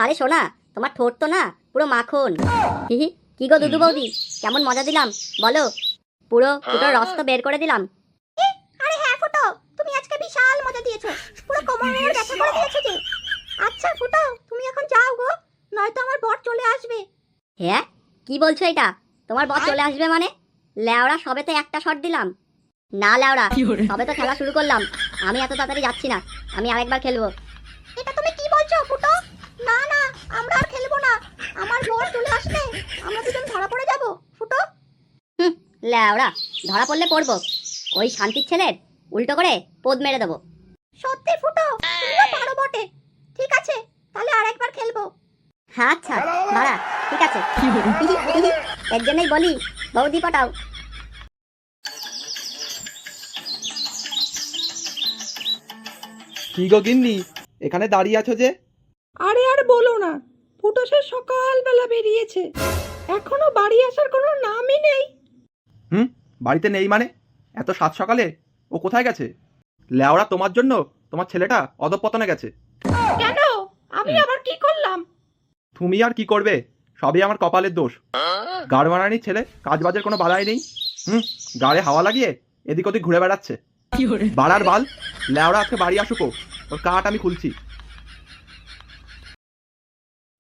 আরে সোনা, তোমার ঠোঁট তো না পুরো মাখন। হিহি, কি গো দুদু বৌদি, কেমন মজা দিলাম বলো? পুরো ফুটোর রস তো বের করে দিলাম। আরে হ্যাঁ ফুটো, তুমি আজকে বিশাল মজা দিয়েছো, পুরো কোমর ব্যথা করে দিয়েছো যে। আচ্ছা ফুটো, তুমি এখন যাও গো, নয়তো আমার বর চলে আসবে। হ্যাঁ, কি বলছো এটা? তোমার বর চলে আসবে মানে? ল্যাওড়া, সবে তো একটা শট দিলাম। না ল্যাওড়া, সবে তো খেলা শুরু করলাম, আমি এত তাড়াতাড়ি যাচ্ছি না, আমি আরেকবার খেলবো। এটা তুমি কি বলছো ফুটো? না না, আমরা আর খেলবো না, আমার বর চলে আসলে আমরা দুজন ধরা পড়ে যাব ফুটো। ল্যাওড়া, ধরা পড়লে পড়বো, ওই শান্তির ছেলের উল্টো করে পোদ মেরে দেবো। সত্যি ফুটো, তুমিও পারো বটে। ঠিক আছে, তাহলে আরেকবার খেলবো। হ্যাঁ আচ্ছা, দাঁড়া, ঠিক আছে। এর জন্যই বলি বৌদি পটাও। কি গো গিন্নি, এখানে দাঁড়িয়ে আছো যে? আরে আর বলো না, ফুটো সে সকালবেলা বেরিয়েছে, এখনো বাড়ি আসার কোনো নামই নেই। বাড়িতে নেই মানে? এত সাত সকালে ও কোথায় গেছে? লেওড়া, তোমার জন্য তোমার ছেলেটা অধঃপতনে গেছে। কেন? আমি আবার কি করলাম? তুমি আর কি করবে, সবই আমার কপালের দোষ। গাড় মারানির ছেলে, কাজ বাজের কোনো বালাই নেই। গাড়ে হাওয়া লাগিয়ে এদিক ওদিক ঘুরে বেড়াচ্ছে। বাড়ার বাল, লেওড়া আজকে বাড়ি আসুকো, ওর কাঠ আমি খুলছি।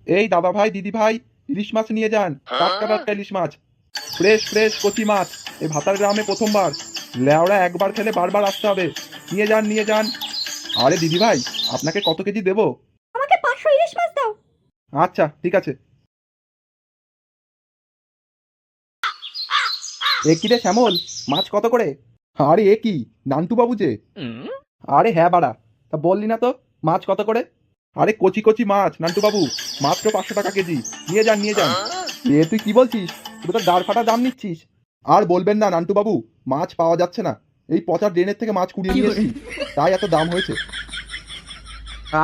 এই দাদা ভাই, দিদি ভাই, ইলিশ মাছ নিয়ে যান, টাটকা টাটকা ইলিশ মাছ, ফ্রেশ ফ্রেশ কচি মাছ। এই ভাতার গ্রামে প্রথমবার, লেওড়া একবার খেলে বারবার আসতে হবে। নিয়ে যান নিয়ে যান। আরে দিদি ভাই, আপনাকে কত কেজি দেবো? আমাকে 500 ইলিশ মাছ দাও। আচ্ছা ঠিক আছে। এ কি রে শ্যামল, মাছ কত করে? আরে এ কি, নান্টু বাবু যে? আরে হ্যাঁ বাড়া, তা বললি না তো মাছ কত করে? আরে কচি কচি মাছ নান্টু বাবু, মাত্র 500 টাকা কেজি। নিয়ে যান নিয়ে যান। এ তুই কি বলছিস, তুই তো গাড় ফাটা দাম নিচ্ছিস। আর বলবেন না নান্টু বাবু, মাছ পাওয়া যাচ্ছে না, এই পচা ড্রেনের থেকে মাছ কুড়িয়ে নিয়ে এসেছি, তাই এত দাম হয়েছে।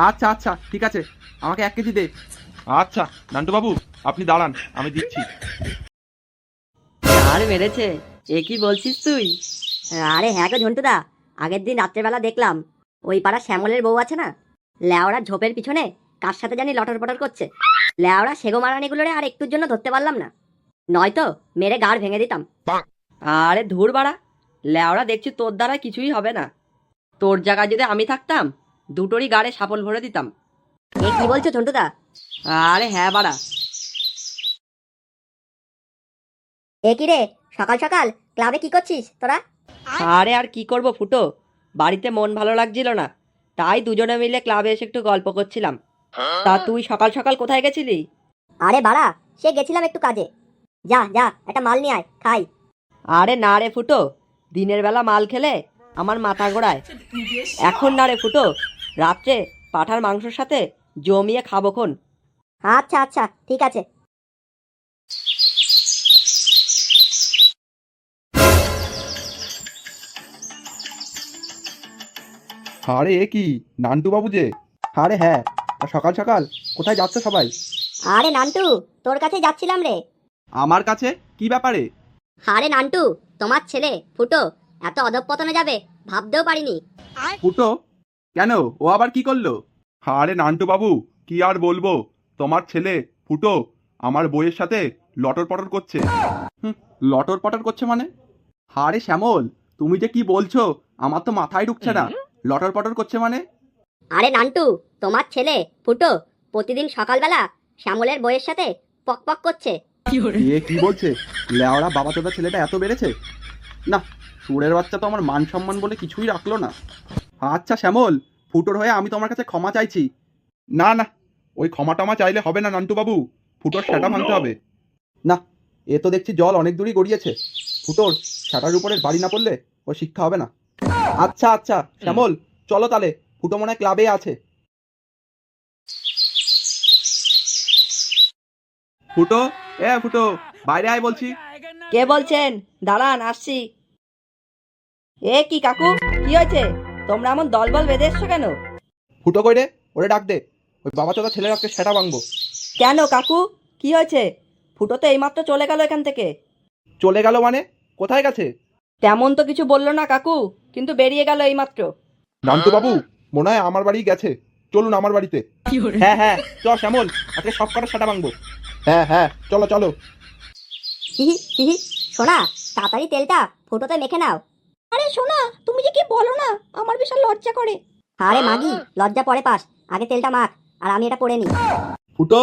আচ্ছা আচ্ছা ঠিক আছে, আমাকে 1 কেজি দে। আচ্ছা নান্টু বাবু, আপনি দাঁড়ান, আমি দিচ্ছি। আর মেরেছে, এ কি বলছিস তুই? আরে হ্যাঁ গো ঝন্টুদা, আগের দিন রাত্রেবেলা দেখলাম ওই পাড়া শ্যামলের বউ আছে না, ল্যাওড়া ঝোপের পিছনে কার সাথে জানি লটর পটর করছে। ল্যাওড়া সেগো মারানিগুলোরে আর একটুর জন্য ধরতে পারলাম না, নয়তো মেরে গাড় ভেঙে দিতাম। আরে ধুর বাড়া, ল্যাওড়া দেখছি তোর দ্বারা কিছুই হবে না। তোর জায়গায় যদি আমি থাকতাম, দুটোরই গাড়ে সাপল ভরে দিতাম। এ কি বলছো ঝন্টুদা? আরে হ্যাঁ বাড়া। এ কি রে, সকাল সকাল ক্লাবে কি করছিস তোরা? আরে আর কি করব ফুটো, বাড়িতে মন ভালো লাগছিল না, তাই দুজনে মিলে ক্লাবে এসে একটু গল্প করছিলাম। তা তুই সকাল সকাল কোথায় গেছিলি? আরে বাড়া, সে গেছিলাম একটু কাজে। যা যা, একটা মাল নিয়ে আয়, খাই। আরে না রে ফুটো, দিনের বেলা মাল খেলে আমার মাথা ঘোরায়। এখন না রে ফুটো, রাত্রে পাঁঠার মাংসর সাথে জমিয়ে খাবো খন। আচ্ছা আচ্ছা ঠিক আছে। আরে এ কি, নান্টু বাবু যে? আরে হ্যাঁ, আর সকাল সকাল কোথায় যাচ্ছে সবাই? আরে নান্টু, তোর কাছে যাচ্ছিলাম রে। আমার কাছে কি ব্যাপারে? আরে নান্টু, তোমার ছেলে ফুটো এত অধঃপতনে যাবে ভাবতেও পারিনি। ফুটো? কেন, ও আবার কি করলো? আরে নান্টু বাবু, কি আর বলবো, তোমার ছেলে ফুটো আমার বইয়ের সাথে লটর পটর করছে। লটর পটর করছে মানে? আরে শ্যামল, তুমি যে কি বলছো, আমার তো মাথায় ঢুকছে না। লটর পটর করছে মানে? আরে নান্টু, তোমার ছেলে ফুটো প্রতিদিন সকালবেলা শ্যামলের বইয়ের সাথে পক পক করছে। এ কি বলছে, লেওড়া বাবা তোদের ছেলেটা এত বেড়েছে না। সুরের বাচ্চা তো আমার মান সম্মান বলে কিছুই রাখলো না। আচ্ছা শ্যামল, ফুটোর হয়ে আমি তোমার কাছে ক্ষমা চাইছি। না না, ওই ক্ষমা টমা চাইলে হবে না নান্টু বাবু, ফুটোর সেটা ভাঙতে হবে। না, এ তো দেখছি জল অনেক দূরই গড়িয়েছে। ফুটোর সেটার উপরে বাড়ি না পড়লে ও শিক্ষা হবে না। আচ্ছা আচ্ছা শ্যামল, চলো তাহলে, ফুটো মনে হয় ক্লাবে আছে। ফুটো, এ ফুটো, বাইরে আয় বলছি। কে বলছেন? দাঁড়ান আসছি। এ কি কাকু, কি হয়েছে? তোমরা এমন দলবল বেঁধে এসছো কেন? ফুটো কই রে, ওরে ডাক দে, ওই বাবা চোদা ছেলের আজকে সেটা ভাঙবো। কেন কাকু, কি হয়েছে? ফুটো তো এইমাত্র চলে গেল এখান থেকে। চলে গেল মানে? কোথায় গেছে? তেমন তো কিছু বললো না কাকু, কিন্তু বেরিয়ে গেল এইমাত্র। নান্টু বাবু, মনে হয় আমার বাড়ি গেছে। চলুন আমার বাড়িতে। হ্যাঁ হ্যাঁ চ শ্যামল, আজকে সব কটা সাটা ভাঙবো। হ্যাঁ হ্যাঁ চলো চলো। হিহি হিহি সোনা, তাড়াতাড়ি তেলটা ফুটোতে মেখে নাও। আরে শোনা, তুমি যে কি বলো না, আমার বিশাল লজ্জা করে। আরে মাগি, লজ্জা পরে পাস, আগে তেলটা মাখ আর আমি এটা পরে নি। ফুটো,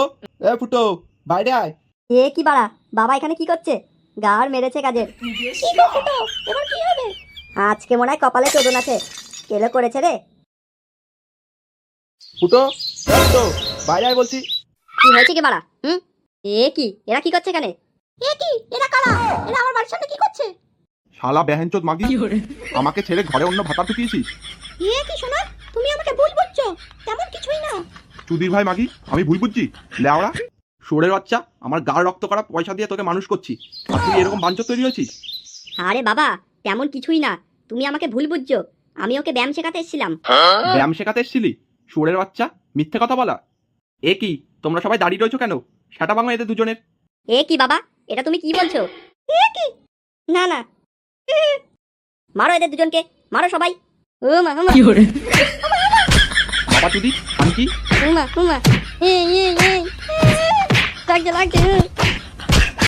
এ ফুটো, বাইরে আয়। এ কি বাড়া, বাবা এখানে কি করছে? গাড় মেরেছে কাজের। কি গো ফুটো, এবার কি হবে? আজকে মনে হয় কপালে চোদন আছে, কেলো করেছে রে। ফুটো, এ ফুটো, বাইরে আয় বলছি। কি হয়েছে কি বাড়া? এ কি, এরা কি করছে এখানে? এ কি, এরা কারা? এরা আমার বাড়ির সামনে কি করছে? শালা বেহেনচোদ মাগি, আমাকে ছেড়ে ঘরে অন্য ভাতা ঢুকিয়েছিস। এ কি শোনা, তুমি আমাকে ভুল বুঝছো, তেমন কিছুই না। চুদির ভাই মাগি, আমি ভুল বুঝছি? লেওড়া শোরের বাচ্চা, আমার গাড় রক্ত করা পয়সা দিয়ে তোকে মানুষ করছি, আর তুই এরকম বাঞ্চত তৈরি হয়েছিস? আরে বাবা, তেমন কিছুই না, তুমি আমাকে ভুল বুঝছো। আমি ওকে ব্যায়াম শেখাতে এসেছিলাম। ব্যায়াম শেখাতে এসেছিলি? শোরের বাচ্চা, মিথ্যে কথা বলা। এ কি, তোমরা সবাই দাঁড়িয়ে রয়েছো কেন? সেটা ভাঙো এদের দুজনের। এ কি বাবা, এটা তুমি কি বলছো? না না, মারো এদের দুজনকে, মারো সবাই। ও মা ও মা, বাবা চুদি, আমি কি? ও মা ও মা, লাগছে লাগছে।